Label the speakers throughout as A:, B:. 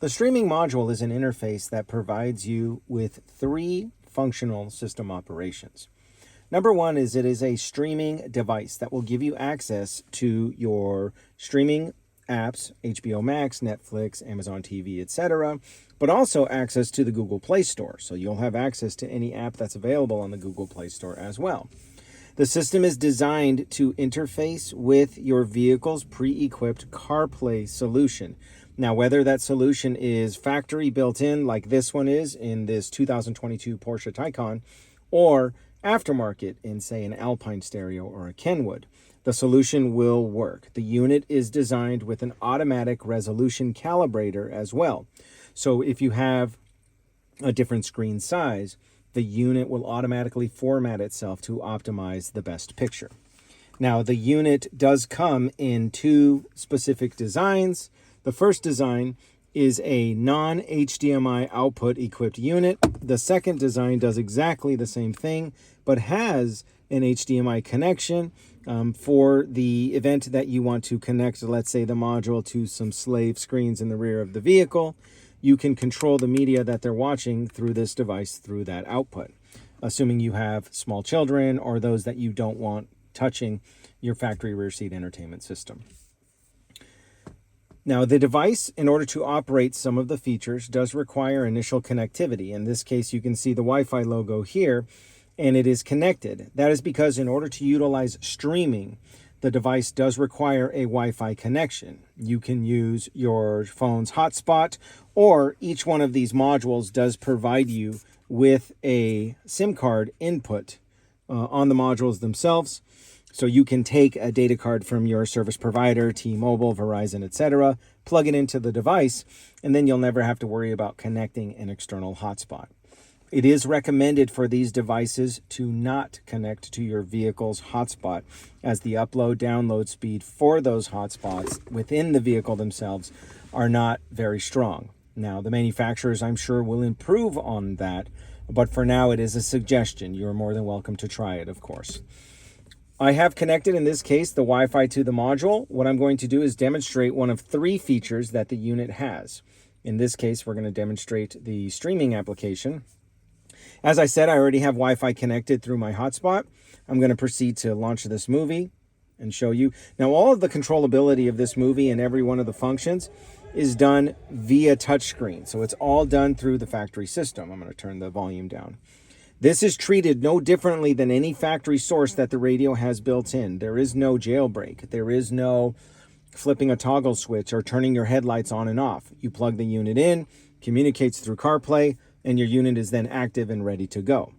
A: The streaming module is an interface that provides you with three functional system operations. Number one is it is a streaming device that will give you access to your streaming apps, HBO Max, Netflix, Amazon TV, etc., but also access to the Google Play Store. So you'll have access to any app that's available on the Google Play Store as well. The system is designed to interface with your vehicle's pre-equipped CarPlay solution. Now, whether that solution is factory built in, like this one is in this 2022 Porsche Taycan, or aftermarket in, say, an Alpine stereo or a Kenwood, the solution will work. The unit is designed with an automatic resolution calibrator as well. So if you have a different screen size, the unit will automatically format itself to optimize the best picture. Now, the unit does come in two specific designs. The first design is a non-HDMI output equipped unit. The second design does exactly the same thing, but has an HDMI connection for the event that you want to connect, let's say, the module to some slave screens in the rear of the vehicle. You can control the media that they're watching through this device through that output, assuming you have small children or those that you don't want touching your factory rear seat entertainment system. Now, the device, in order to operate some of the features, does require initial connectivity. In this case, you can see the Wi-Fi logo here, and it is connected. That is because in order to utilize streaming, the device does require a Wi-Fi connection. You can use your phone's hotspot, or each one of these modules does provide you with a SIM card input on the modules themselves. So you can take a data card from your service provider, T-Mobile, Verizon, etc., plug it into the device, and then you'll never have to worry about connecting an external hotspot. It is recommended for these devices to not connect to your vehicle's hotspot, as the upload-download speed for those hotspots within the vehicle themselves are not very strong. Now, the manufacturers, I'm sure, will improve on that, but for now it is a suggestion. You're more than welcome to try it, of course. I have connected, in this case, the Wi-Fi to the module. What I'm going to do is demonstrate one of three features that the unit has. In this case, we're going to demonstrate the streaming application. As I said, I already have Wi-Fi connected through my hotspot. I'm going to proceed to launch this movie and show you. Now, all of the controllability of this movie and every one of the functions is done via touchscreen. So it's all done through the factory system. I'm going to turn the volume down. This is treated no differently than any factory source that the radio has built in. There is no jailbreak. There is no flipping a toggle switch or turning your headlights on and off. You plug the unit in, communicates through CarPlay, and your unit is then active and ready to go.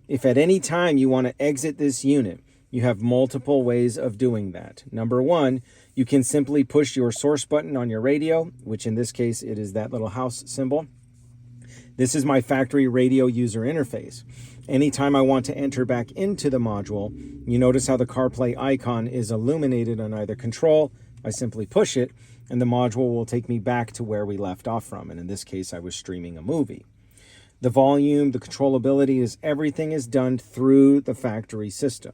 A: If at any time you want to exit this unit, you have multiple ways of doing that. Number one, you can simply push your source button on your radio, which in this case, it is that little house symbol. This is my factory radio user interface. Anytime I want to enter back into the module, you notice how the CarPlay icon is illuminated on either control. I simply push it, and the module will take me back to where we left off from. And in this case, I was streaming a movie. The volume, the controllability, everything is done through the factory system.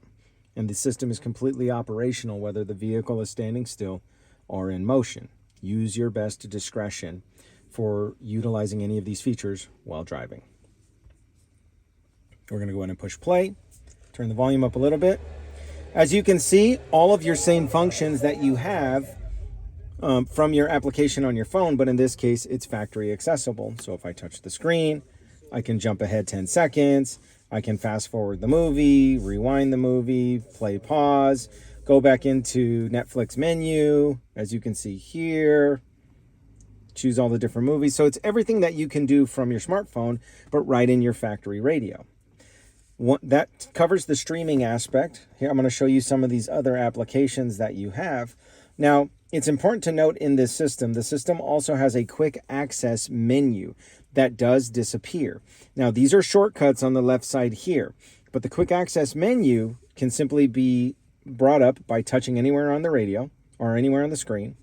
A: And the system is completely operational, whether the vehicle is standing still or in motion. Use your best discretion for utilizing any of these features while driving. We're going to go ahead and push play, turn the volume up a little bit. As you can see, all of your same functions that you have from your application on your phone, but in this case, it's factory accessible. So if I touch the screen, I can jump ahead 10 seconds. I can fast forward the movie, rewind the movie, play pause, go back into Netflix menu, as you can see here. Choose all the different movies. So it's everything that you can do from your smartphone, but right in your factory radio. That covers the streaming aspect. Here, I'm going to show you some of these other applications that you have. Now, it's important to note in this system, the system also has a quick access menu that does disappear. Now, these are shortcuts on the left side here, but the quick access menu can simply be brought up by touching anywhere on the radio or anywhere on the screen.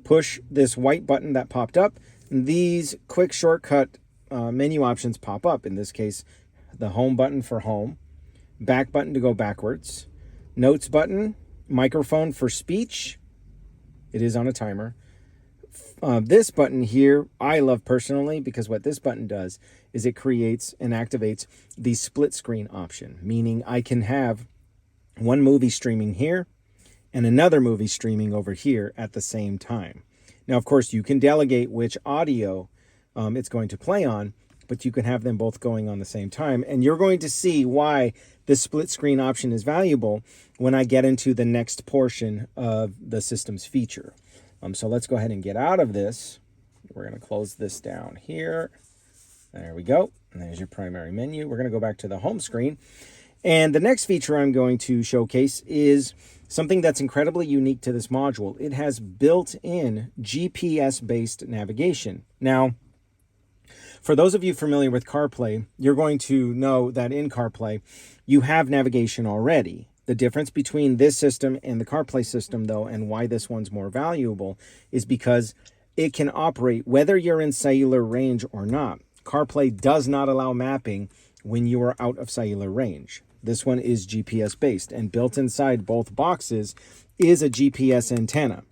A: Push this white button that popped up, and these quick shortcut menu options pop up. In this case, the home button for home, back button to go backwards, notes button, microphone for speech, it is on a timer, This button here, I love personally, because what this button does is it creates and activates the split screen option, meaning I can have one movie streaming here and another movie streaming over here at the same time. Now, of course, you can delegate which audio it's going to play on, but you can have them both going on the same time. And you're going to see why this split screen option is valuable when I get into the next portion of the system's feature. So let's go ahead and get out of this. We're going to close this down here. There we go. And there's your primary menu. We're going to go back to the home screen. And the next feature I'm going to showcase is something that's incredibly unique to this module. It has built-in GPS-based navigation. Now, for those of you familiar with CarPlay, you're going to know that in CarPlay, you have navigation already. The difference between this system and the CarPlay system, though, and why this one's more valuable, is because it can operate whether you're in cellular range or not. CarPlay does not allow mapping when you are out of cellular range. This one is GPS-based, and built inside both boxes is a GPS antenna.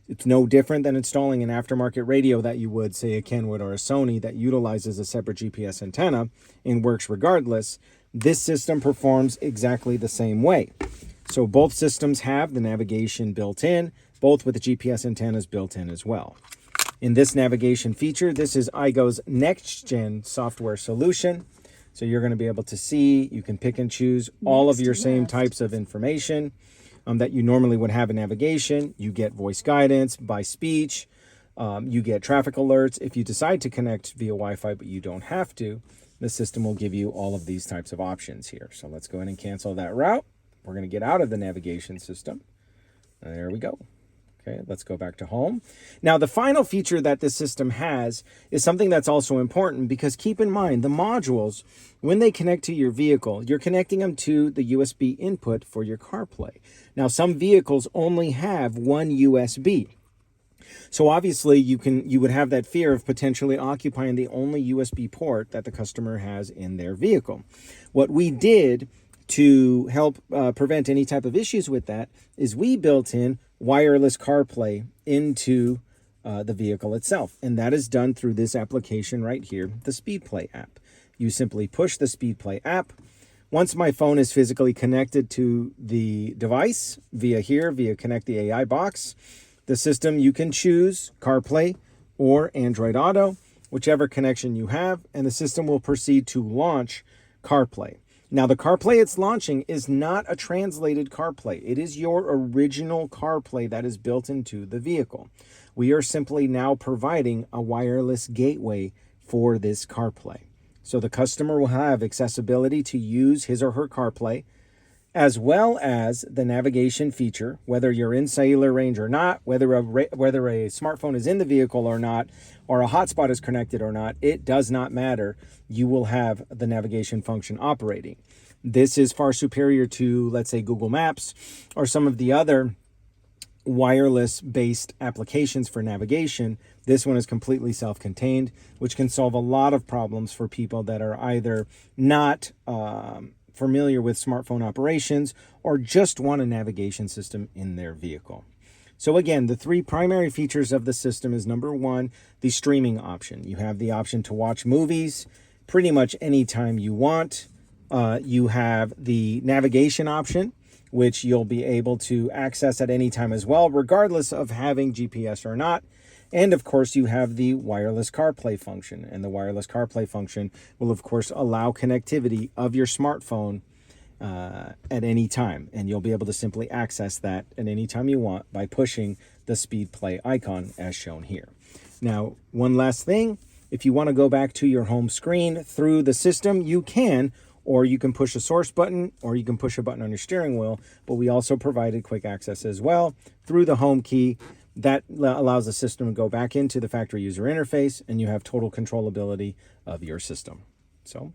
A: It's no different than installing an aftermarket radio that you would, say, a Kenwood or a Sony that utilizes a separate GPS antenna and works regardless. This system performs exactly the same way. So both systems have the navigation built in, both with the GPS antennas built in as well. In this navigation feature, this is iGo's next-gen software solution. So you're going to be able to see, you can pick and choose all of your same types of information that you normally would have in navigation. You get voice guidance by speech. You get traffic alerts. If you decide to connect via Wi-Fi, but you don't have to, the system will give you all of these types of options here. So let's go ahead and cancel that route. We're going to get out of the navigation system. There we go. Okay, let's go back to home. Now, the final feature that this system has is something that's also important, because keep in mind, the modules, when they connect to your vehicle, you're connecting them to the USB input for your CarPlay. Now, some vehicles only have one USB. So obviously you would have that fear of potentially occupying the only USB port that the customer has in their vehicle. What we did to help prevent any type of issues with that is we built in wireless CarPlay into the vehicle itself. And that is done through this application right here, the SpeedPlay app. You simply push the SpeedPlay app. Once my phone is physically connected to the device via Connect the AI box, the system, you can choose CarPlay or Android Auto, whichever connection you have, and the system will proceed to launch CarPlay. Now, the CarPlay it's launching is not a translated CarPlay. It is your original CarPlay that is built into the vehicle. We are simply now providing a wireless gateway for this CarPlay. So the customer will have accessibility to use his or her CarPlay, as well as the navigation feature, whether you're in cellular range or not, whether a smartphone is in the vehicle or not, or a hotspot is connected or not, it does not matter. You will have the navigation function operating. This is far superior to, let's say, Google Maps or some of the other wireless-based applications for navigation. This one is completely self-contained, which can solve a lot of problems for people that are either not familiar with smartphone operations or just want a navigation system in their vehicle. So again, the three primary features of the system is, number one, the streaming option. You have the option to watch movies pretty much anytime you want. You have the navigation option, which you'll be able to access at any time as well, regardless of having GPS or not. And of course, you have the wireless CarPlay function, and the wireless CarPlay function will of course allow connectivity of your smartphone at any time, and you'll be able to simply access that at any time you want by pushing the SpeedPlay icon as shown here. Now, one last thing, if you want to go back to your home screen through the system, you can, or you can push a source button, or you can push a button on your steering wheel, but we also provided quick access as well through the home key. That allows the system to go back into the factory user interface, and you have total controllability of your system. So